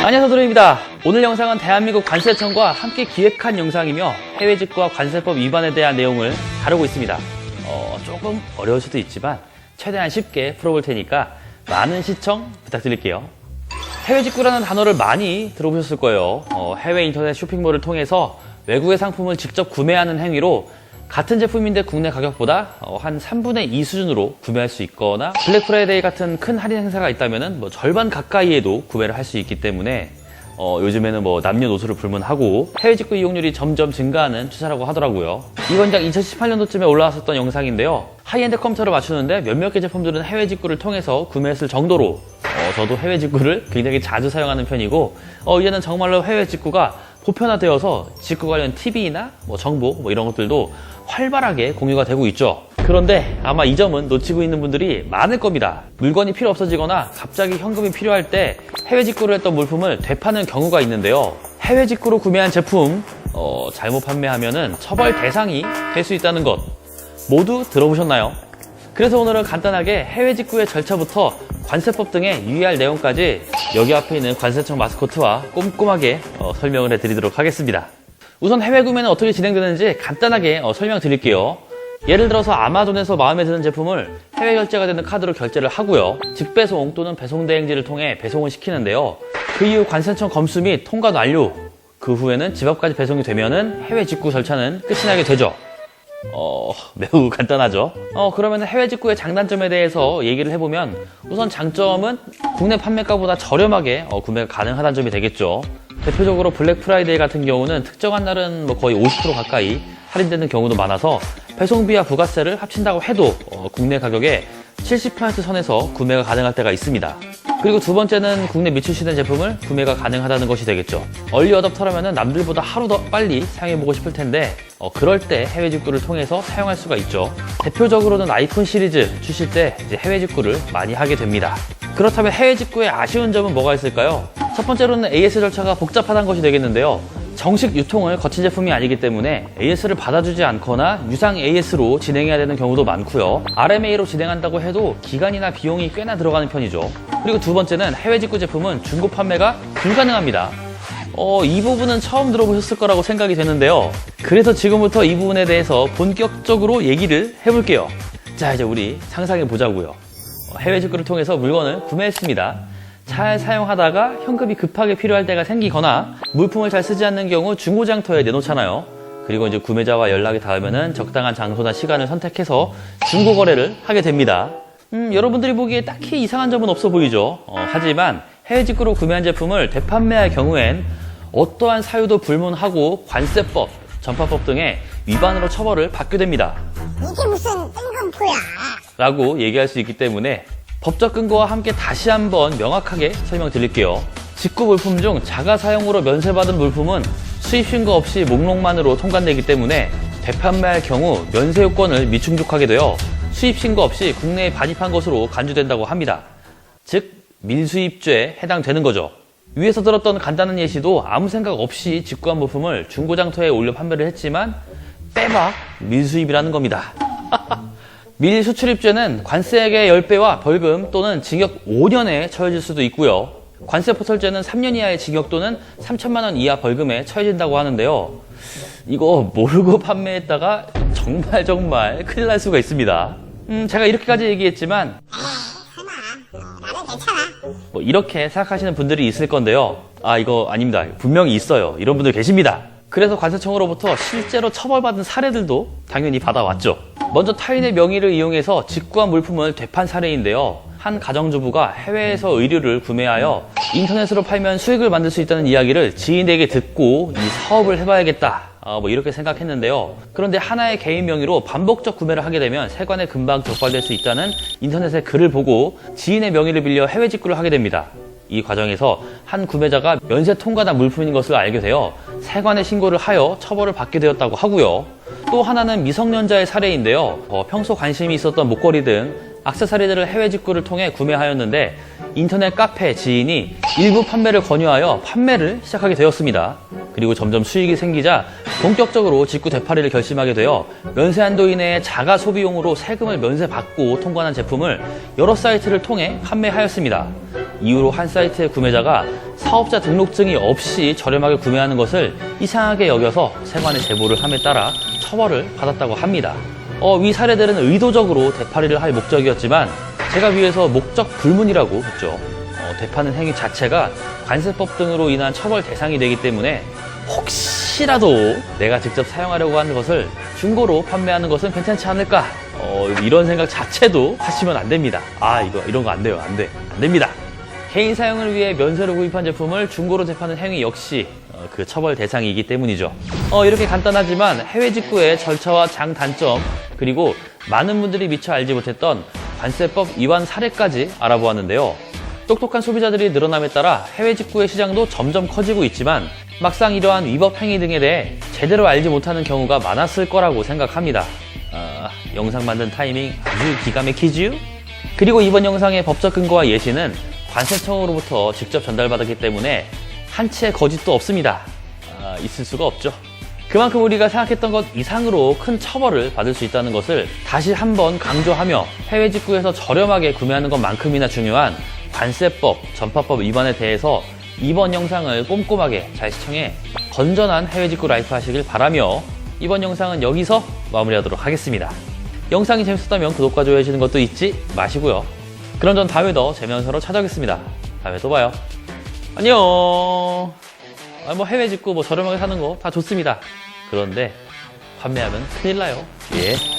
안녕하세요, 도련입니다. 오늘 영상은 대한민국 관세청과 함께 기획한 영상이며 해외 직구와 관세법 위반에 대한 내용을 다루고 있습니다. 조금 어려울 수도 있지만 최대한 쉽게 풀어볼 테니까 많은 시청 부탁드릴게요. 해외 직구라는 단어를 많이 들어보셨을 거예요. 해외 인터넷 쇼핑몰을 통해서 외국의 상품을 직접 구매하는 행위로 같은 제품인데 국내 가격보다 한 3분의 2 수준으로 구매할 수 있거나 블랙 프라이데이 같은 큰 할인 행사가 있다면 절반 가까이에도 구매를 할 수 있기 때문에 요즘에는 남녀노소를 불문하고 해외 직구 이용률이 점점 증가하는 추세라고 하더라고요. 이건 약 2018년도쯤에 올라왔었던 영상인데요. 하이엔드 컴퓨터를 맞추는데 몇몇 개 제품들은 해외 직구를 통해서 구매했을 정도로 저도 해외 직구를 굉장히 자주 사용하는 편이고 이제는 정말로 해외 직구가 보편화되어서 직구 관련 팁이나 정보 이런 것들도 활발하게 공유가 되고 있죠. 그런데 아마 이 점은 놓치고 있는 분들이 많을 겁니다. 물건이 필요 없어지거나 갑자기 현금이 필요할 때 해외 직구를 했던 물품을 되파는 경우가 있는데요. 해외 직구로 구매한 제품 잘못 판매하면은 처벌 대상이 될 수 있다는 것 모두 들어보셨나요? 그래서 오늘은 간단하게 해외 직구의 절차부터 관세법 등의 유의할 내용까지 여기 앞에 있는 관세청 마스코트와 꼼꼼하게 설명을 해드리도록 하겠습니다. 우선 해외 구매는 어떻게 진행되는지 간단하게 설명드릴게요. 예를 들어서 아마존에서 마음에 드는 제품을 해외 결제가 되는 카드로 결제를 하고요. 직배송 또는 배송대행지를 통해 배송을 시키는데요. 그 이후 관세청 검수 및 통관 완료, 그 후에는 집 앞까지 배송이 되면은 해외 직구 절차는 끝이 나게 되죠. 매우 간단하죠. 그러면 해외 직구의 장단점에 대해서 얘기를 해보면 우선 장점은 국내 판매가보다 저렴하게 구매가 가능하다는 점이 되겠죠. 대표적으로 블랙 프라이데이 같은 경우는 특정한 날은 거의 50% 가까이 할인되는 경우도 많아서 배송비와 부가세를 합친다고 해도 국내 가격의 70% 선에서 구매가 가능할 때가 있습니다. 그리고 두 번째는 국내 미출시된 제품을 구매가 가능하다는 것이 되겠죠. 얼리 어댑터라면 남들보다 하루 더 빨리 사용해보고 싶을 텐데 그럴 때 해외 직구를 통해서 사용할 수가 있죠. 대표적으로는 아이폰 시리즈 출시 때 해외 직구를 많이 하게 됩니다. 그렇다면 해외 직구의 아쉬운 점은 뭐가 있을까요? 첫 번째로는 AS 절차가 복잡하다는 것이 되겠는데요. 정식 유통을 거친 제품이 아니기 때문에 AS를 받아주지 않거나 유상 AS로 진행해야 되는 경우도 많고요. RMA로 진행한다고 해도 기간이나 비용이 꽤나 들어가는 편이죠. 그리고 두 번째는 해외 직구 제품은 중고 판매가 불가능합니다. 이 부분은 처음 들어보셨을 거라고 생각이 되는데요. 그래서 지금부터 이 부분에 대해서 본격적으로 얘기를 해볼게요. 자, 이제 우리 상상해 보자고요. 해외 직구를 통해서 물건을 구매했습니다. 잘 사용하다가 현금이 급하게 필요할 때가 생기거나 물품을 잘 쓰지 않는 경우 중고장터에 내놓잖아요. 그리고 이제 구매자와 연락이 닿으면은 적당한 장소나 시간을 선택해서 중고거래를 하게 됩니다. 여러분들이 보기에 딱히 이상한 점은 없어 보이죠. 하지만 해외 직구로 구매한 제품을 되판매할 경우엔 어떠한 사유도 불문하고 관세법, 전파법 등의 위반으로 처벌을 받게 됩니다. 이게 무슨 뜬금포야? 라고 얘기할 수 있기 때문에 법적 근거와 함께 다시 한번 명확하게 설명드릴게요. 직구 물품 중 자가 사용으로 면세받은 물품은 수입 신고 없이 목록만으로 통관되기 때문에 되판매할 경우 면세 요건을 미충족하게 되어 수입 신고 없이 국내에 반입한 것으로 간주된다고 합니다. 즉 밀수입죄에 해당되는 거죠. 위에서 들었던 간단한 예시도 아무 생각 없이 직구한 물품을 중고장터에 올려 판매를 했지만 빼박 밀수입이라는 겁니다. 밀수출입죄는 관세액의 10배와 벌금 또는 징역 5년에 처해질 수도 있고요. 관세포털죄는 3년 이하의 징역 또는 3천만 원 이하 벌금에 처해진다고 하는데요. 이거 모르고 판매했다가 정말 큰일 날 수가 있습니다. 제가 이렇게까지 얘기했지만 나는 괜찮아. 이렇게 생각하시는 분들이 있을 건데요. 이거 아닙니다. 분명히 있어요. 이런 분들 계십니다. 그래서 관세청으로부터 실제로 처벌받은 사례들도 당연히 받아왔죠. 먼저 타인의 명의를 이용해서 직구한 물품을 되판 사례인데요. 한 가정주부가 해외에서 의류를 구매하여 인터넷으로 팔면 수익을 만들 수 있다는 이야기를 지인에게 듣고 이 사업을 해봐야겠다. 이렇게 생각했는데요. 그런데 하나의 개인 명의로 반복적 구매를 하게 되면 세관에 금방 적발될 수 있다는 인터넷의 글을 보고 지인의 명의를 빌려 해외 직구를 하게 됩니다. 이 과정에서 한 구매자가 면세 통과한 물품인 것을 알게 되어 세관에 신고를 하여 처벌을 받게 되었다고 하고요. 또 하나는 미성년자의 사례인데요. 평소 관심이 있었던 목걸이 등 액세서리들을 해외 직구를 통해 구매하였는데 인터넷 카페 지인이 일부 판매를 권유하여 판매를 시작하게 되었습니다. 그리고 점점 수익이 생기자 본격적으로 직구 되팔이를 결심하게 되어 면세 한도 이내에 자가 소비용으로 세금을 면세받고 통관한 제품을 여러 사이트를 통해 판매하였습니다. 이후로 한 사이트의 구매자가 사업자 등록증이 없이 저렴하게 구매하는 것을 이상하게 여겨서 세관에 제보를 함에 따라 처벌을 받았다고 합니다. 위 사례들은 의도적으로 되팔이를 할 목적이었지만 제가 위에서 목적 불문이라고 했죠. 되파는 행위 자체가 관세법 등으로 인한 처벌 대상이 되기 때문에 혹시라도 내가 직접 사용하려고 하는 것을 중고로 판매하는 것은 괜찮지 않을까? 이런 생각 자체도 하시면 안 됩니다. 이런 거 안 돼요. 안 됩니다. 개인 사용을 위해 면세로 구입한 제품을 중고로 되파는 행위 역시 그 처벌 대상이기 때문이죠. 이렇게 간단하지만 해외 직구의 절차와 장단점, 그리고 많은 분들이 미처 알지 못했던 관세법 위반 사례까지 알아보았는데요. 똑똑한 소비자들이 늘어남에 따라 해외 직구의 시장도 점점 커지고 있지만 막상 이러한 위법 행위 등에 대해 제대로 알지 못하는 경우가 많았을 거라고 생각합니다. 영상 만든 타이밍 아주 기가 막히지요? 그리고 이번 영상의 법적 근거와 예시는 관세청으로부터 직접 전달받았기 때문에 한 치의 거짓도 없습니다. 있을 수가 없죠. 그만큼 우리가 생각했던 것 이상으로 큰 처벌을 받을 수 있다는 것을 다시 한번 강조하며 해외 직구에서 저렴하게 구매하는 것만큼이나 중요한 관세법, 전파법 위반에 대해서 이번 영상을 꼼꼼하게 잘 시청해 건전한 해외 직구 라이프 하시길 바라며 이번 영상은 여기서 마무리하도록 하겠습니다. 영상이 재밌었다면 구독과 좋아요 해주시는 것도 잊지 마시고요. 그럼 전 다음에 더 재미난 영상으로 찾아오겠습니다. 다음에 또 봐요. 안녕. 해외 직구 저렴하게 사는 거 다 좋습니다. 그런데 판매하면 큰일 나요. 예.